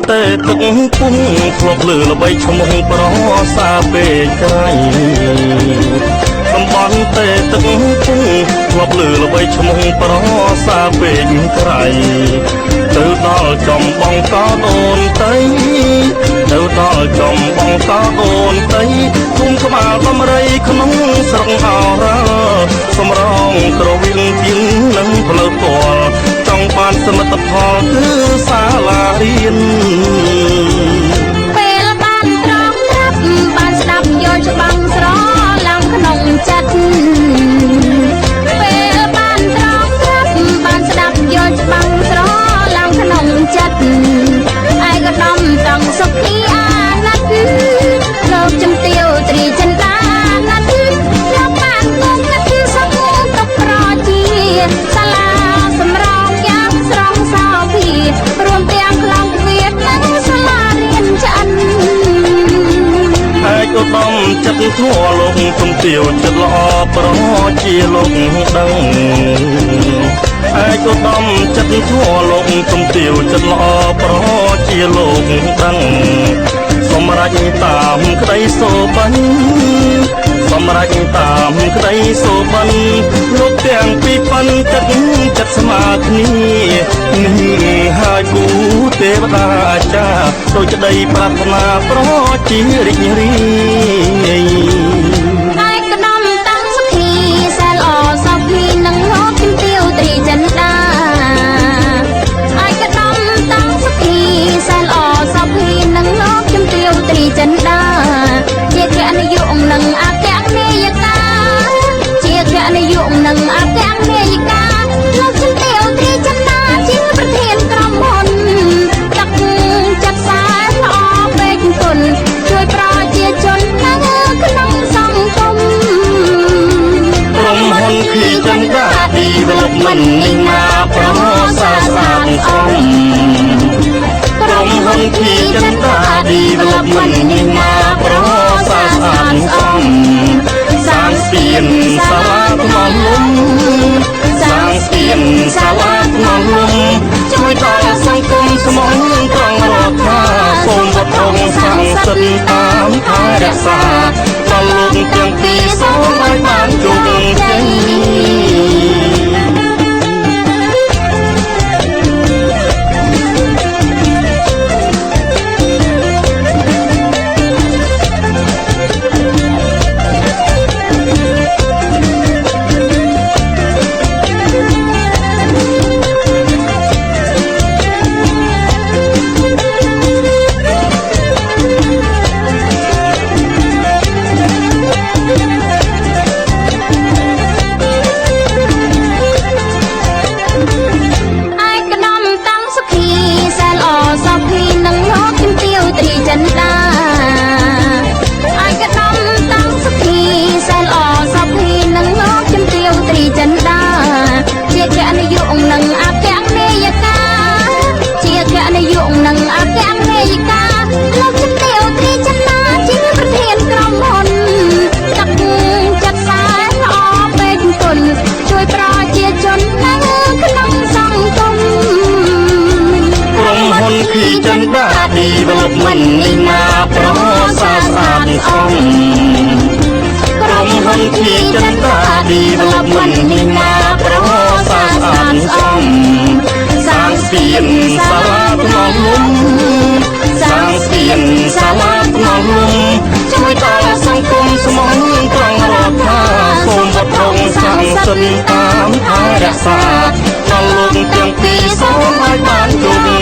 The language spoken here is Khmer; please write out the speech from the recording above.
តែទឹកពុំធ្លាប់លឺល្បីឈ្មោះប្រសាពេកក្រៃតំបន់តែទឹកពុំធ្លាប់លឺល្បីឈ្មោះប្រសាពេកក្រៃទៅដល់ចំបងកោដូនតីទៅដល់ចំបងកោដូនតីគុំក្បាលបំរីក្នុងស្រុកអរសម្រងក្រវិលជាងនឹងផ្លូវទាល់ចង់បានសមិទ្ធផលគឺសាលារៀនពេលបានត្រង់ត្រាប់បានស្ដាប់យល់ច្បាំងស្រឡើងក្នុងចិត្តពេលបានត្រង់ត្រាប់បានស្ដាប់យល់ច្បាំងស្រឡើងក្នុងចិត្តឯកឧត្តមត្រង់សុខីអាណិតលោកជំទាវត្រីចិន្តាណាត់លោកបានគង់កាត់សុខទុកប្រជាសាលាសម្រងយ៉ាងស្រងសោភារួមទាំងខ្លងវិទ្យានិងសាលារៀនឆ្អិនឯកឧត្តមចិត្តធัวលោកជំទាវចិត្តល្អប្រជាលោកដឹងឯកឧត្តមចិត្តធัวលោកជំទាវចិត្តល្អប្រជាលោកដឹងសម្រាប់តាមក្តីសូបិនសម្រាប់តាមក្តីសូបិនលោកទាំងពីរប៉ិនចិត្តស្មើគ្នានេះហើយគូទេវតាអាចារ្យដូចក្តីប្រាថ្នាប្រជារីករាយឯកឧត្តមតាំងសុខីសែលអសភីនិងលោកជំទាវត្រីចិន្តាឯកឧត្តមតាំងសុខីសែលអសភីនិងលោកជំទាវត្រីចិន្តាជាគណនាយកនិងអគ្គនាយិកាជាគណនាយកនិងអគ្គនាយិកាលោកជំទាវត្រីចិន្តាជាប្រធានក្រុមហ៊ុនទឹកចិត្តសាល្អពេកទុនជួយប្រជាជននៅក្នុងសង្គមក្រុមហ៊ុនភីចិន្តា Development នេះមកប្រមូលសាស្ត្រអង្គក្រុមហ៊ុនភីចិន្តា Development នេះមកប្រមូលសាស្ត្រអង្គសាងស្ពានសាលាថ្នមលំសាងស្ពានសាលាថ្នមលំជួយដល់សង្គមស្មងត្រង់រដ្ឋាសូមវត្តងសាងសិទ្ធិតាមថែរក្សាដល់លោកទាំងពីរសូមឲ្យបានជោគជ័យDevelopment នេះមកប្រមូលសាស្ត្រអង្គក្រុមហ៊ុនភីចិន្តា Development នេះមកប្រមូលសាស្ត្រអង្គសាងស្ពានសាលាថ្នមលំសាងស្ពានសាលាថ្នមលំជួយដល់សង្គមស្មងត្រង់រដ្ឋាសូមវត្តងសាងសិទ្ធិតាមថែរក្សាដល់លោកទាំងពីរសូមឲ្យបានជោគ